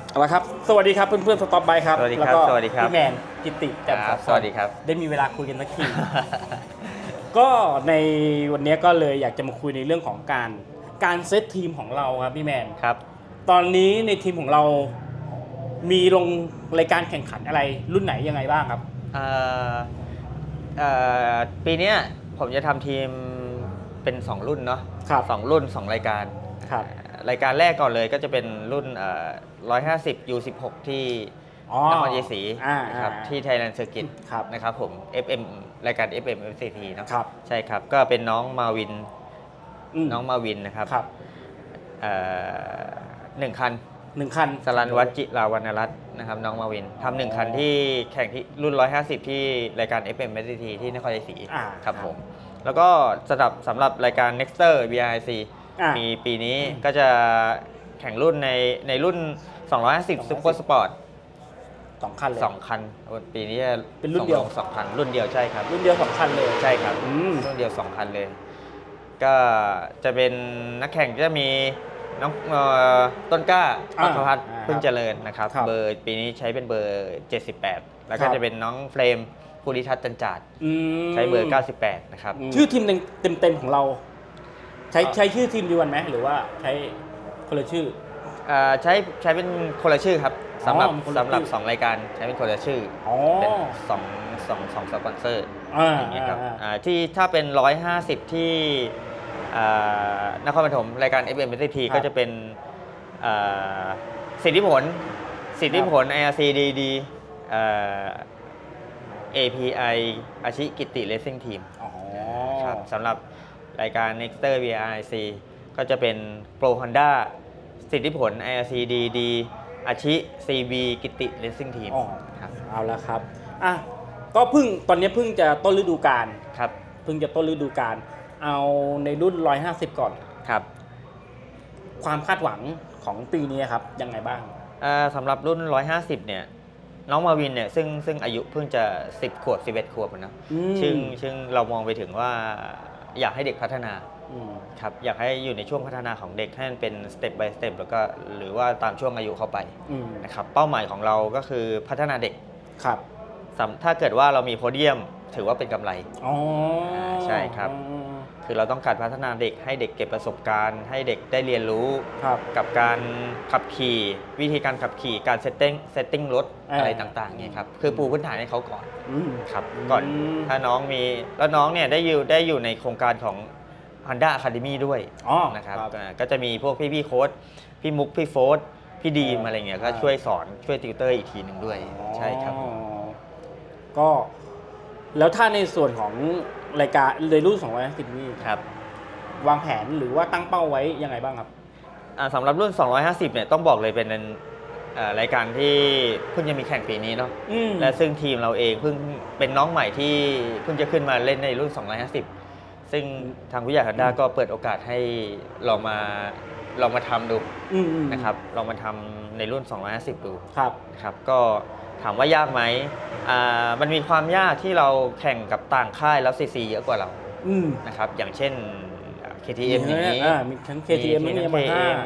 เอาละครับสวัสดีครับเพื่อนๆสต็อปไบครับสวัสดีครับแล้วก็ สวัสดีครับ พี่แมนกิตติแจ่ม สวัสดีครับ ได้มีเวลาคุยกันสักที ก็ในวันนี้ก็เลยอยากจะมาคุยในเรื่องของการเซตทีมของเราครับพี่แมน ครับ ตอนนี้ในทีมของเรามีลงรายการแข่งขันอะไรรุ่นไหนยังไงบ้างครับ เอ่อปีเนี้ยผมจะทำทีมเป็น 2 รุ่นเนาะ ครับ 2 รุ่น 2 รายการ ครับ รายการแรกก่อนเลยก็จะเป็นรุ่น150 U16 ที่ อ๋อน ครชัยศรี อ่า นะครับ อ่า ที่ Thailand Circuit ครับ นะครับผม FM รายการ FM FCT เนาะ ครับ ใช่ครับ ก็เป็นน้องมาวิน ม น้องมาวินนะครับ ครับ 1 คัน 1 คัน สรันวัฒน์จิราวรรณรัตน์นะครับน้องมาวินทำ1 คันที่แข่งที่รุ่น 150 ที่รายการ FM SCT ที่นครชัยศรี อ่า ครับผมแล้วก็สำหรับรายการ Nexter BRIC อ่า มีปีนี้ก็จะแข่งรุ่นในรุ่น 250 Super Sport 2 คันเลย 2 คันปีนี้ เป็นรุ่นเดียว 2 คันรุ่นเดียวใช่ครับ รุ่นเดียว2 คันเลย ใช่ครับ อืม รุ่นเดียว 2 คันเลย ก็จะเป็นนักแข่งจะมีน้องต้นกล้าปัทพัฒน์พึ่งเจริญนะครับ ครับ เบอร์ปีนี้ใช้เป็นเบอร์ 78 แล้วก็ ครับ จะเป็นน้องเฟรมภูริทัศน์จันจาด อืม ใช้เบอร์ 98 นะครับ ชื่อทีมเต็มของเรา ใช้ชื่อทีมเดียวกันไหมหรือว่าใช้คนละชื่อ ใช้เป็นคนละชื่อครับสำหรับ มันคนละชื่อ 2 รายการใช้เป็นคนละชื่อ อ๋อ เป็นสองสปอนเซอร์ อ่า อย่างเงี้ยครับ อ่า ที่ถ้าเป็น 150 ที่นครปฐมรายการ FM SCT ครับ ก็จะเป็นสิทธิผล IRCDD API อาชิกิติ Racing Team อ๋อ ครับสำหรับรายการ Nexter VRIC ก็จะเป็น Pro Honda สิทธิผล IRCDD อาชิ CB กิติ Racing Team อ๋อ ครับ เอาละครับอ่ะก็ตอนนี้เพิ่งจะต้นฤดูกาล ครับ เพิ่งจะต้นฤดูกาลเอาในรุ่น 150 ก่อน ครับ ความคาดหวังของปีนี้ครับยังไงบ้าง สำหรับรุ่น 150 เนี่ย น้องมาวินเนี่ยซึ่งอายุเพิ่งจะ 10 ขวบ 11 ขวบอะเนอะ อืม ซึ่งเรามองไปถึงว่าอยากให้เด็กพัฒนา อืม ครับอยากให้อยู่ในช่วงพัฒนาของเด็กให้มันเป็นสเต็ป by สเต็ปแล้วก็หรือว่าตามช่วงอายุเข้าไป อืม นะครับเป้าหมายของเราก็คือพัฒนาเด็ก ครับ ถ้าเกิดว่าเรามีโพเดียมถือว่าเป็นกำไร อ๋อ ใช่ครับ คือเราต้องการพัฒนาเด็กให้เด็กเก็บประสบการณ์ ให้เด็กได้เรียนรู้ ครับ กับการขับขี่วิธีการขับขี่การเซตติ้งรถอะไรต่างๆเนี่ยครับคือปูพื้นฐานให้เขาก่อน อืม ครับก่อน อืม ถ้าน้องมีแล้วน้องเนี่ยได้อยู่ในโครงการของ Honda Academy ด้วย อ๋อ นะครับก็จะมีพวกพี่โค้ชพี่มุกพี่โฟร์พี่ดีมอะไรเงี้ยก็ช่วยสอนช่วยติวเตอร์อีกทีหนึ่งด้วยใช่ครับ อ๋อก็แล้วถ้าในส่วนของรายการในรุ่น250นี่ ครับ วางแผนหรือว่าตั้งเป้าไว้ยังไงบ้างครับ สำหรับรุ่น 250 เนี่ยต้องบอกเลยเป็นรายการที่เพิ่งจะมีแข่งปีนี้เนาะ อืม และซึ่งทีมเราเองเพิ่งเป็นน้องใหม่ที่เพิ่งจะขึ้นมาเล่นในรุ่น 250 ซึ่งทางผู้ใหญ่ Honda ก็เปิดโอกาสให้ลองมาทำดู อืม นะครับลองมาทำในรุ่น 250 ดู ครับ นะครับก็ถามว่ายากไหมมันมีความยากที่เราแข่งกับต่างค่ายแล้วซีซีเยอะกว่าเรา อืม นะครับอย่างเช่น KTM อย่างนี้ มีทั้ง KTM มี มี ทั้ง Yamaha KTM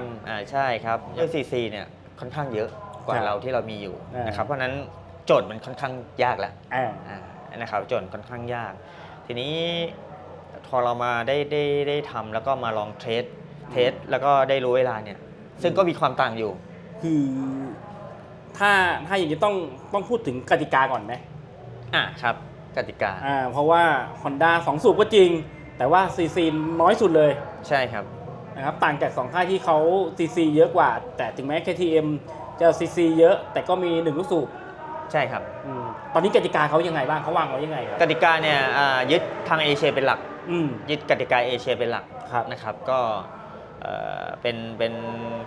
ใช่ครับเรื่อง CC เนี่ยค่อนข้างเยอะกว่า ครับ เราที่เรามีอยู่ อ่าน นะครับเพราะฉะนั้นโจทย์มันค่อนข้างยากแล้ว อ่า นะครับโจทย์ค่อนข้างยาก ทีนี้พอเรามาได้ทำแล้วก็มาลองเทสแล้วก็ได้รู้เวลาเนี่ยซึ่งก็มีความต่างอยู่ คือถ้าอย่างนี้ต้องพูดถึงกติกาก่อนไหม ครับกติกา เพราะว่า Honda 2 สูบก็จริง แต่ว่า CC น้อยสุดเลย ใช่ครับ นะครับต่างจาก2ค่ายที่เขา CC เยอะกว่า แต่ถึงแม้ KTM จะ CC เยอะ แต่ก็มี1ลูกสูบ ใช่ครับ ตอนนี้กติกาเขายังไงบ้างเขาวางไว้ยังไงครับ กติกาเนี่ยยึดทางเอเชียเป็นหลัก อืม ยึดกติกาเอเชียเป็นหลัก ครับ นะครับก็เป็น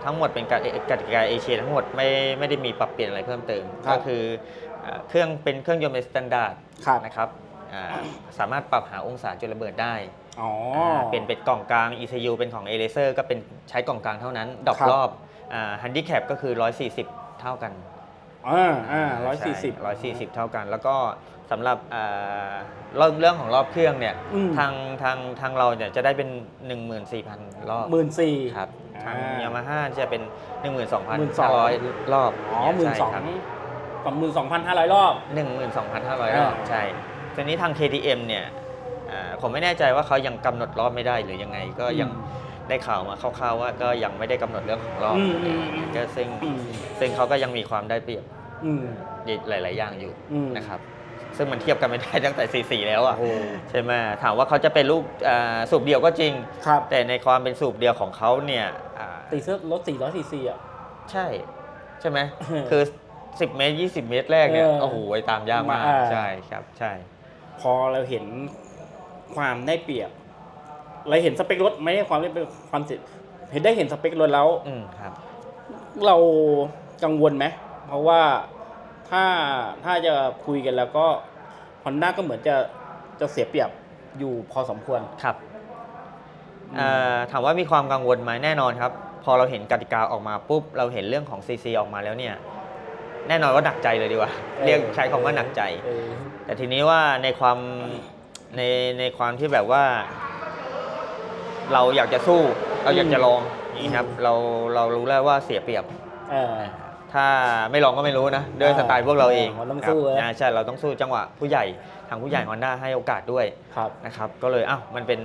ทั้งหมดเป็นกติกาเอเชียทั้งหมดไม่ได้มีปรับเปลี่ยนอะไรเพิ่มเติม ครับ ก็คือเครื่องยนต์เป็นสแตนดาร์ด ครับ นะครับสามารถปรับหาองศาจุดระเบิดได้ อ๋อ เป็นกล่องกลาง ECU เป็นของ a อ a เซอร์ก็เป็นใช้กล่องกลางเท่านั้นดอก ครับ รอบฮันดิแคปก็คือ140เท่ากัน 140 เท่ากัน แล้วก็สำหรับเรื่องของรอบเครื่องเนี่ย อืม ทางเราเนี่ยจะได้เป็น 14,000 รอบ 14,000 ครับ ทาง อ่า ยามาฮ่าจะเป็น 12,000 12,500 รอบ อ๋อ ใช่ครับ 12,500 รอบ 12,500 รอบใช่ทีนี้ทาง KTM เนี่ยผมไม่แน่ใจว่าเขายังกำหนดรอบไม่ได้หรือยังไงก็ยังได้ข่าวมาคร่าวๆว่าก็ยังไม่ได้กำหนดเรื่องของรอบก็ซึ่งเขาก็ยังมีความได้เปรียบหลายๆอย่างอยู่นะครับซึ่งมันเทียบกันไม่ได้ตั้งแต่ 44 แล้วอ่ะใช่ไหมถามว่าเขาจะเป็นลูกสูบเดียวก็จริงแต่ในความเป็นสูบเดียวของเขาเนี่ยตีเสื้อรถ400 cc อ่ะใช่ไหมคือ10 เมตร 20 เมตรแรกเนี่ยโอ้โหตามยากมากใช่ครับใช่พอเราเห็นความได้เปรียบเราเห็นสเปครถไม่ใช่ความได้เป็นความเห็นได้เห็นสเปครถแล้วครับเรากังวลไหมเพราะว่าถ้าจะคุยกันแล้วก็ Honda ก็เหมือนจะเสียเปรียบอยู่พอสมควรครับถามว่ามีความกังวลไหมแน่นอนครับพอเราเห็นกติกาออกมาปุ๊บเราเห็นเรื่องของ CC ออกมาแล้วเนี่ยแน่นอนว่าหนักใจเลยดีกว่าเรียกใช้คำว่าหนักใจแต่ทีนี้ว่าในความที่แบบว่าเราอยากจะสู้เราอยากจะลองนี่ครับเรารู้แล้วว่าเสียเปรียบถ้าไม่ลองก็ไม่รู้นะด้วยสไตล์พวกเราเองครับใช่เราต้องสู้จังหวะผู้ใหญ่ทางผู้ใหญ่ Honda ให้โอกาสด้วยนะครับก็เลยมันเป็น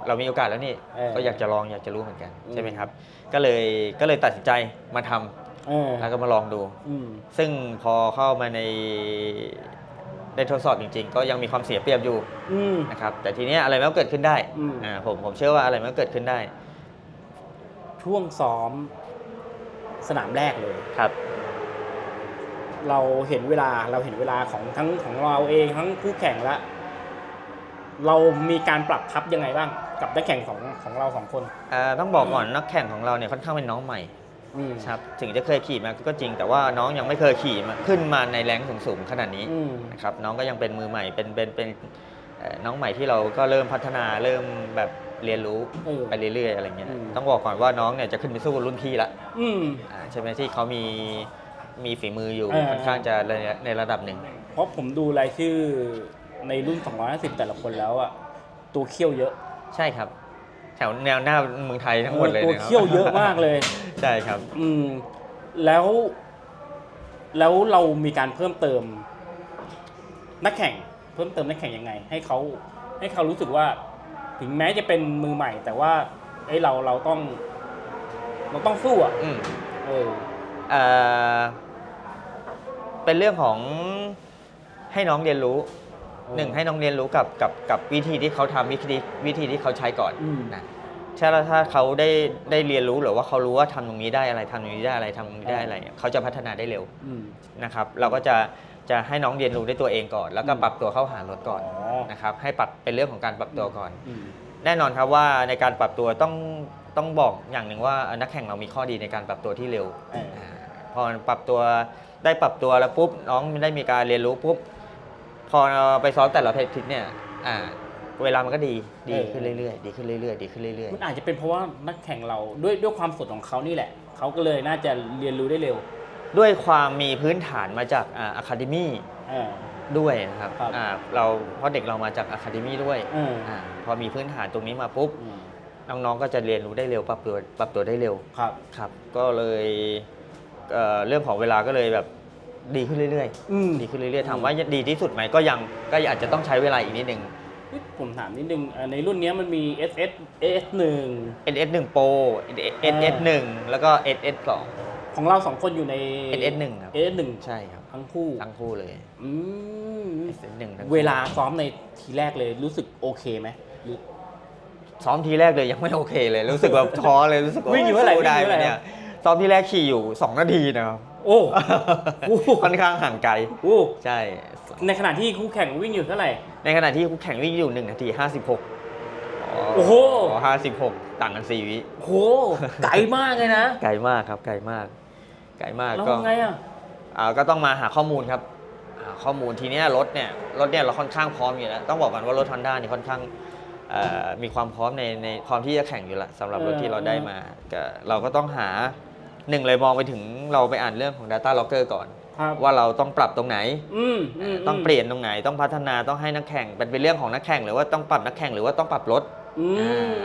เรามีโอกาสแล้วนี่ก็อยากจะลองอยากจะรู้เหมือนกันใช่ไหมครับก็เลยตัดสินใจมาทำแล้วก็มาลองดูซึ่งพอเข้ามาได้ทดสอบจริงๆก็ยังมีความเสียเปรียบอยู่นะครับแต่ทีนี้อะไรมันก็เกิดขึ้นได้ผมเชื่อว่าอะไรมันก็เกิดขึ้นได้ช่วงซ้อมสนามแรกเลยครับเราเห็นเวลาของทั้งของเราเองทั้งคู่แข่งแล้วเรามีการปรับทับยังไงบ้างกับนักแข่งของเรา2 คนต้องบอกก่อนนักแข่งของเราเนี่ยค่อนข้างเป็นน้องใหม่ครับถึงจะเคยขี่มาก็จริงแต่ว่าน้องยังไม่เคยขี่มาขึ้นมาในแรงสูงๆขนาดนี้นะครับน้องก็ยังเป็นมือใหม่เป็นน้องใหม่ที่เราก็เริ่มพัฒนาเริ่มแบบเรียนรู้ไปเรื่อยๆอะไรเงี้ยต้องบอกก่อนว่าน้องเนี่ยจะขึ้นไปสู้รุ่นพี่ละใช่ไหมที่เขามีฝีมืออยู่ค่อนข้างจะในระดับหนึ่งเพราะผมดูรายชื่อในรุ่น250แต่ละคนแล้วอ่ะตัวเขี้ยวเยอะใช่ครับแถวแนวหน้าเมืองไทยทั้งหมดเลยตัวเขี้ยวเยอะมากเลยใช่ครับแล้วเรามีการเพิ่มเติมนักแข่งยังไงให้เขารู้สึกว่าถึงแม้จะเป็นมือใหม่แต่ว่าเราต้องสู้อ่ะเป็นเรื่องของให้น้องเรียนรู้ให้น้องเรียนรู้กับวิธีที่เขาทำวิธีที่เขาใช้ก่อนนะใช่แล้วถ้าเขาได้เรียนรู้หรือว่าเขารู้ว่าทำตรงนี้ได้อะไรทำตรงนี้ได้อะไรทำตรงนี้ได้อะไรเขาจะพัฒนาได้เร็วนะครับเราก็จะให้น้องเรียนรู้ด้วยตัวเองก่อนแล้วก็ปรับตัวเข้าหารถก่อนนะครับให้ปรับเป็นเรื่องของการปรับตัวก่อนแน่นอนครับว่าในการปรับตัวต้องบอกอย่างหนึ่งว่านักแข่งเรามีข้อดีในการปรับตัวที่เร็วพอปรับตัวแล้วปุ๊บน้องได้มีการเรียนรู้ปุ๊บพอไปซ้อมแต่ละอาทิตย์เนี่ยเวลามันก็ดีขึ้นเรื่อยๆดีขึ้นเรื่อยๆดีขึ้นเรื่อยๆมันอาจจะเป็นเพราะว่านักแข่งเราด้วยความสดของเขานี่แหละเขาก็เลยน่าจะเรียนรู้ได้เร็วด้วยความมีพื้นฐานมาจากอะคาเดมี่ด้วยนะครับเพราะเด็กเรามาจากอะคาเดมี่ด้วยพอมีพื้นฐานตรงนี้มาปุ๊บน้องๆก็จะเรียนรู้ได้เร็วปรับตัวได้เร็วครับก็เลยเรื่องของเวลาก็เลยแบบดีขึ้นเรื่อยๆดีขึ้นเรื่อยๆถามว่าดีที่สุดไหมก็อาจจะต้องใช้เวลาอีกนิดนึงผมถามนิดนึงในรุ่นนี้มันมี SS1 Pro SS1 แล้วก็ SS2 ของเรา2 คนอยู่ใน SS1 ครับ SS1 ใช่ครับทั้งคู่เลยSS1 เวลาซ้อมในทีแรกเลยรู้สึกโอเคไหมซ้อมทีแรกเลยยังไม่โอเคเลยรู้สึกแบบท้อเลยรู้สึกว่าวิ่งอยู่เท่าไหร่เนี่ยซ้อมทีแรกขี่อยู่2 นาทีนะครับโอ้ค่อนข้างห่างไกลใช่ในขณะที่คู่แข่งวิ่งอยู่เท่าไหร่ในขณะที่คู่แข่งวิ่งอยู่1 นาที 56โอ้โห56ต่างกัน4 วิโอ้โหไกลมากเลยนะไกลมากครับไกลมากแล้วไงก็ต้องมาหาข้อมูลครับข้อมูลทีนี้รถเนี่ยเราค่อนข้างพร้อมอยู่แล้วต้องบอกกันว่ารถ Honda นี่ค่อนข้างมีความพร้อมในพร้อมที่จะแข่งอยู่ละสำหรับรถที่เราได้มาเราก็ต้องหาเลยมองไปถึงเราไปอ่านเรื่องของ Data Logger ก่อนว่าเราต้องปรับตรงไหนต้องเปลี่ยนตรงไหนต้องพัฒนาต้องให้นักแข่งเป็นเรื่องของนักแข่งหรือว่าต้องปรับนักแข่งหรือว่าต้องปรับรถ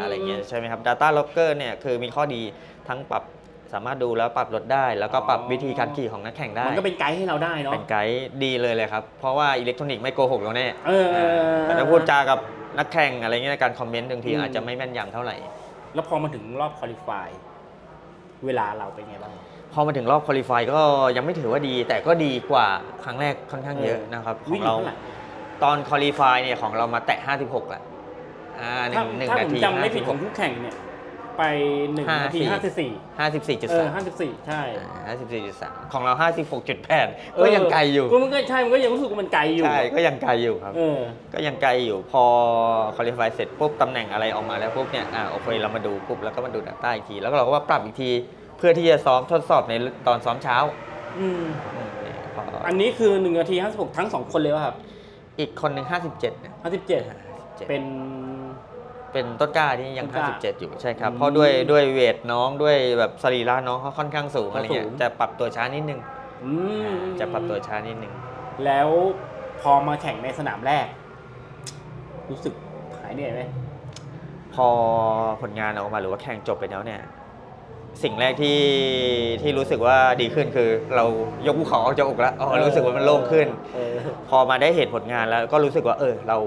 อะไรเงี้ยใช่ไหมครับ Data Logger เนี่ยคือมีข้อดีทั้งปรับสามารถดูแล้วปรับลดได้ แล้วก็ปรับวิธีการขี่ของนักแข่งได้มันก็เป็นไกด์ให้เราได้เนาะเป็นไกด์ดีเลยครับเพราะว่าอิเล็กทรอนิกส์ไม่โกหกเราแน่เออแต่ถ้าพูดจากับนักแข่งอะไรเงี้ยการคอมเมนต์บางทีอาจจะไม่แม่นยำเท่าไหร่แล้วพอมาถึงรอบควอลิฟายเวลาเราเป็นไงบ้างพอมาถึงรอบควอลิฟายก็ยังไม่ถือว่าดีแต่ก็ดีกว่าครั้งแรกค่อนข้างเยอะนะครับของเราตอนควอลิฟายเนี่ยของเรามาแตะ56แหละถ้าผมจำไม่ผิดของคู่แข่งเนี่ยไป1 นาที 54.3ใช่54.3ของเรา 56.8ก็ยังไกลอยู่มันก็ใช่มันก็ยังรู้สึกว่ามันไกลอยู่ใช่ก็ยังไกลอยู่ครับก็ยังไกลอยู่พอควอลิฟายเสร็จปุ๊บตำแหน่งอะไรออกมาแล้วปุ๊บเนี่ยโอเคเรามาดูปุ๊บแล้วก็มาดู Data อีกทีแล้วเราก็ว่าปรับอีกทีเพื่อที่จะซ้อมทดสอบในตอนซ้อมเช้าอันนี้คือ1 นาที 56ทั้ง2คนเลยครับอีกคนหนึ่ง57เนี่ย57เป็นต้นกล้าที่ยัง57อยู่ใช่ครับเพราะด้วยเวทน้องด้วยแบบสรีระน้องเขาค่อนข้างสูงอะไรเงี้ยจะปรับตัวช้านิดนึงจะปรับตัวช้านิดนึงแล้วพอมาแข่งในสนามแรกรู้สึกหายเหนื่อยไหมพอผลงานออกมาหรือว่าแข่งจบไปแล้วเนี่ยสิ่งแรกที่รู้สึกว่าดีขึ้นคือเรายกภูเขาออกจากอกแล้วรู้สึกว่ามันโล่งขึ้นพอมาได้เห็นผลงานแล้วก็รู้สึกว่าเรา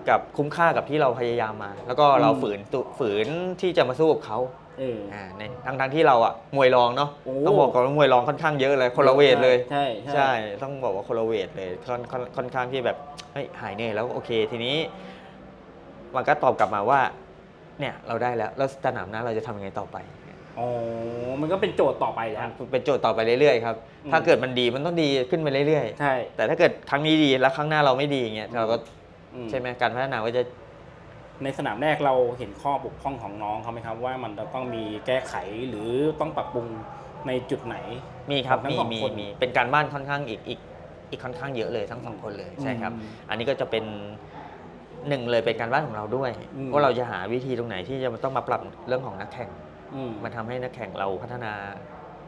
กับคุ้มค่ากับที่เราพยายามมาแล้วก็เราฝืนที่จะมาสู้กับเขาในทั้งที่เรามวยรองเนาะต้องบอกก่อนว่ามวยรองค่อนข้างเยอะเลยคนละเวทเลยใช่ต้องบอกว่าคนละเวทเลยค่อนข้างที่แบบหายเหนื่อยแล้วโอเคทีนี้มันก็ตอบกลับมาว่าเนี่ยเราได้แล้วสนามหน้าเราจะทำยังไงต่อไปมันก็เป็นโจทย์ต่อไปครับเป็นโจทย์ต่อไปเรื่อยๆครับถ้าเกิดมันดีมันต้องดีขึ้นไปเรื่อยๆใช่แต่ถ้าเกิดครั้งนี้ดีแล้วครั้งหน้าเราไม่ดีอย่างเงี้ยเราก็ใช่ไหมการพัฒนาก็จะในสนามแรกเราเห็นข้อบกพร่องของน้องเขาไหมครับว่ามันจะต้องมีแก้ไขหรือต้องปรับปรุงในจุดไหนมีครับมีเป็นการบ้านค่อนข้างอีกค่อนข้างเยอะเลยทั้ง2คนเลยใช่ครับอันนี้ก็จะเป็น1เลยเป็นการบ้านของเราด้วยว่าเราจะหาวิธีตรงไหนที่จะต้องมาปรับเรื่องของนักแข่งมันทำให้นักแข่งเราพัฒนา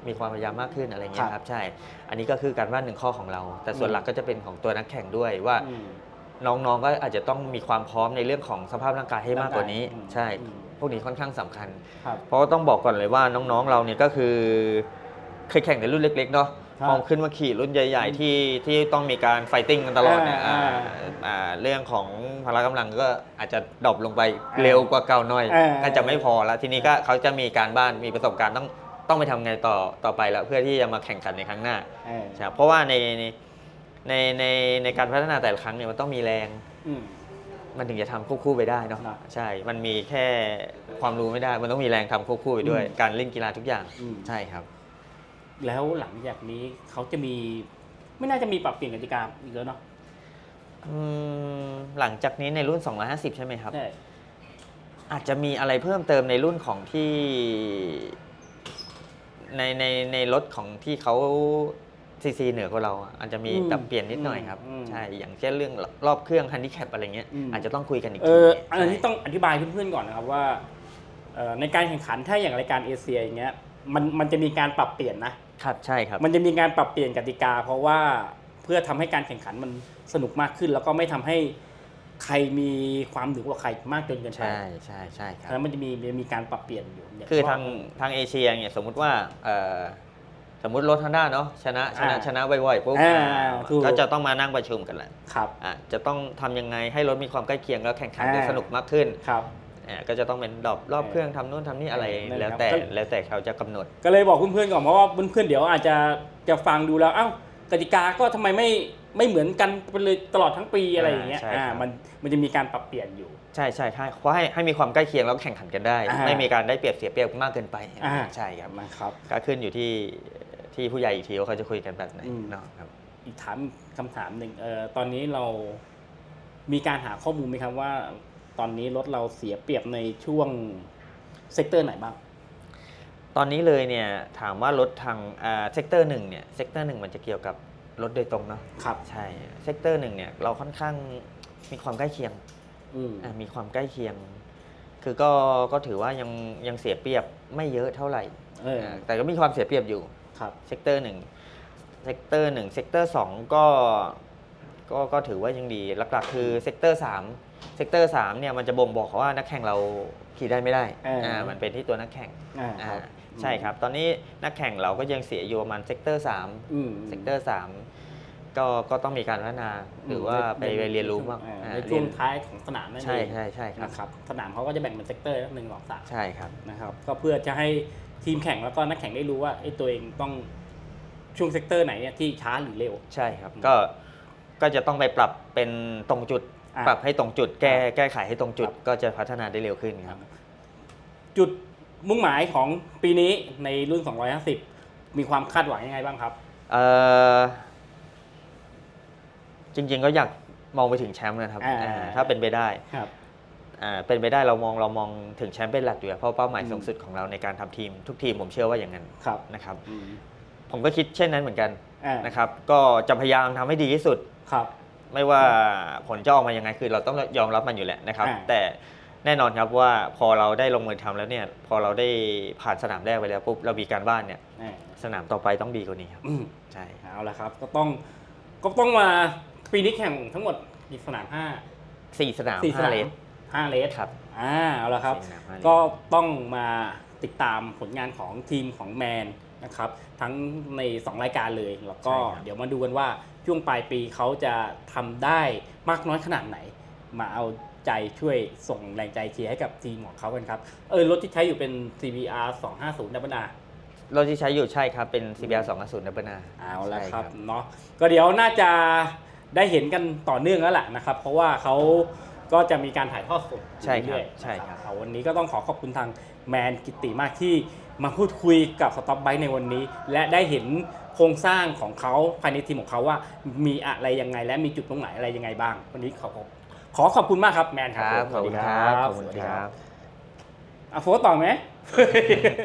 มีความพยายามมากขึ้นอะไรเงี้ยครับใช่อันนี้ก็คือการบ้าน1ข้อของเราแต่ส่วนหลักก็จะเป็นของตัวนักแข่งด้วยว่าน้องๆก็อาจจะต้องมีความพร้อมในเรื่องของสภาพร่างกายให้มากกว่านี้ใช่พวกนี้ค่อนข้างสำคัญเพราะต้องบอกก่อนเลยว่าน้องๆเราเนี่ยก็คือเคยแข่งในรุ่นเล็กๆเนาะพอขึ้นมาขี่รุ่นใหญ่ๆที่ต้องมีการไฟติ้งกันตลอดเนี่ยเรื่องของพละกำลังก็อาจจะดรอปลงไปเร็วกว่าเก่าหน่อยก็จะไม่พอแล้วทีนี้ก็เขาจะมีการบ้านมีประสบการณ์ต้องไปทำไงต่อไปแล้วเพื่อที่จะมาแข่งขันในครั้งหน้าใช่เพราะว่าในการพัฒนาแต่ละครั้งเนี่ยมันต้องมีแรงมันถึงจะทำควบคู่ไปได้เนาะใช่มันมีแค่ความรู้ไม่ได้มันต้องมีแรงทำควบคู่ไปด้วยการเล่นกีฬาทุกอย่างใช่ครับแล้วหลังจากนี้เขาจะมีไม่น่าจะมีปรับเปลี่ยนกติกาอีกแล้วเนาะหลังจากนี้ในรุ่น250ใช่ไหมครับอาจจะมีอะไรเพิ่มเติมในรุ่นของที่ในรถของที่เขาซีเหนือกว่าเราอาจจะมีปรับเปลี่ยนนิดหน่อยครับใช่อย่างเช่นเรื่องรอบเครื่องฮันดิแคปอะไรเงี้ยอาจจะต้องคุยกันอีกทีอันนี้ต้องอธิบายเพื่อนๆก่อนนะครับว่าในการแข่งขันถ้าอย่างรายการเอเชียอย่างเงี้ยมันจะมีการปรับเปลี่ยนนะครับใช่ครับมันจะมีการปรับเปลี่ยนกติกาเพราะว่าเพื่อทำให้การแข่งขันมันสนุกมากขึ้นแล้วก็ไม่ทำให้ใครมีความเหนือกว่าใครมากจนเกินไปใช่ครับแล้วมันจะมีการปรับเปลี่ยนอยู่คือทางเอเชียเนี่ยสมมุติว่าสมมุติรถฮอนด้าเนาะชนะบ่อยๆปุ๊บก็จะต้องมานั่งประชุมกันแหละจะต้องทำยังไงให้รถมีความใกล้เคียงแล้วแข่งขันได้สนุกมากขึ้นก็จะต้องเป็นรอบเครื่องทำนู่นทำนี่อะไรแล้วแต่เขาจะกำหนดก็เลยบอกเพื่อนๆก่อนเพราะว่าเพื่อนๆเดี๋ยวอาจจะฟังดูแล้วกติกาก็ทำไมไม่เหมือนกันไปเลยตลอดทั้งปีอะไรอย่างเงี้ยมันจะมีการปรับเปลี่ยนอยู่ใช่เพราะให้มีความใกล้เคียงแล้วแข่งขันกันได้ไม่มีการได้เปรียบเสียเปรียบมากเกินไปใช่ครับก็ขึ้นอยู่ที่ผู้ใหญ่อีกทีว่าเขาจะคุยกันแบบไหนเนาะครับอีกคำถามหนึ่งตอนนี้เรามีการหาข้อมูลไหมครับว่าตอนนี้รถเราเสียเปรียบในช่วงเซกเตอร์ไหนบ้างตอนนี้เลยเนี่ยถามว่ารถทางเซกเตอร์1เนี่ยเซกเตอร์1มันจะเกี่ยวกับรถโดยตรงเนาะครับใช่เซกเตอร์1เนี่ยเราค่อนข้างมีความใกล้เคียงมีความใกล้เคียงคือก็ถือว่ายังเสียเปรียบไม่เยอะเท่าไหร่แต่ก็มีความเสียเปรียบอยู่เซกเตอร์1เซกเตอร์1เซกเตอร์2ก็ถือว่ายังดีหลักๆคือเซกเตอร์3 เซกเตอร์3เนี่ยมันจะบ่งบอกว่านักแข่งเราขี่ได้ไม่ได้ มันเป็นที่ตัวนักแข่ง ครับ ใช่ครับ ตอนนี้นักแข่งเราก็ยังเสียอยู่ประมาณเซกเตอร์3เซกเตอร์3ก็ต้องมีการพัฒนาหรือว่าไปเรียนรู้บ้าง ในช่วงท้ายของสนามนั่นเอง ใช่ครับ นะครับสนามเขาก็จะแบ่งเป็นเซกเตอร์1 2 3 ใช่ครับ นะครับก็เพื่อจะให้ทีมแข่งแล้วก็นักแข่งได้รู้ว่าตัวเองต้องช่วงเซกเตอร์ไหนเนี่ยที่ช้าหรือเร็ว ใช่ครับก็จะต้องไปปรับเป็นตรงจุด ปรับให้ตรงจุดแก้ไขให้ตรงจุด ก็จะพัฒนาได้เร็วขึ้นครับ จุดมุ่งหมายของปีนี้ในรุ่น 250 มีความคาดหวังยังไงบ้างครับ จริงๆก็อยากมองไปถึงแชมป์นะครับถ้าเป็นไปได้ ครับ เป็นไปได้เรามองถึงแชมป์เป็นหลักอยู่แล้วเพราะเป้าหมายสูงสุดของเราในการทำทีมทุกทีมผมเชื่อว่าอย่างนั้น ครับ นะครับผมก็คิดเช่นนั้นเหมือนกัน อ่าน นะครับก็จะพยายามทำให้ดีที่สุด ครับ ไม่ว่าผลจะออกมายังไงคือเราต้องยอมรับมันอยู่แหละนะครับ อ่า แต่แน่นอนครับว่าพอเราได้ลงมือทำแล้วเนี่ยพอเราได้ผ่านสนามแรกไปแล้วปุ๊บเรามีการบ้านเนี่ย อ่า สนามต่อไปต้องดีกว่านี้ครับ ใช่ เอาละครับก็ต้องมาปีนี้แข่งทั้งหมดกี่สนาม 4 สนาม 4 5 เลน 5 เลส ครับ เอาละครับ 4 สนาม5เลน ก็ต้องมาติดตามผลงานของทีมของแมนนะครับทั้งใน 2 รายการเลย แล้วก็เดี๋ยวมาดูกันว่าช่วงปลายปีเขาจะทำได้มากน้อยขนาดไหน มาเอาใจช่วยส่งแรงใจเชียร์ให้กับทีมของเขากันครับรถที่ใช้อยู่เป็น CBR 250 ดับเบิลอา รถที่ใช้อยู่ใช่ครับเป็น CBR 250 ดับเบิลอา เอาละครับเนาะก็เดี๋ยวน่าจะได้เห็นกันต่อเนื่องแล้วแหละนะครับเพราะว่าเขาก็จะมีการถ่ายทอดสด ใช่ครับ เอยๆ ใช่ครับ เอาวันนี้ก็ต้องขอบคุณทางแมนกิตติมากที่มาพูดคุยกับสต็อปไบค์ในวันนี้ และได้เห็นโครงสร้างของเขาภายในทีมของเขาว่ามีอะไรยังไงและมีจุดตรงไหนอะไรยังไงบ้าง วันนี้ขอขอบคุณมากครับแมนครับ ขอบคุณครับ โฟร์ต่อไหม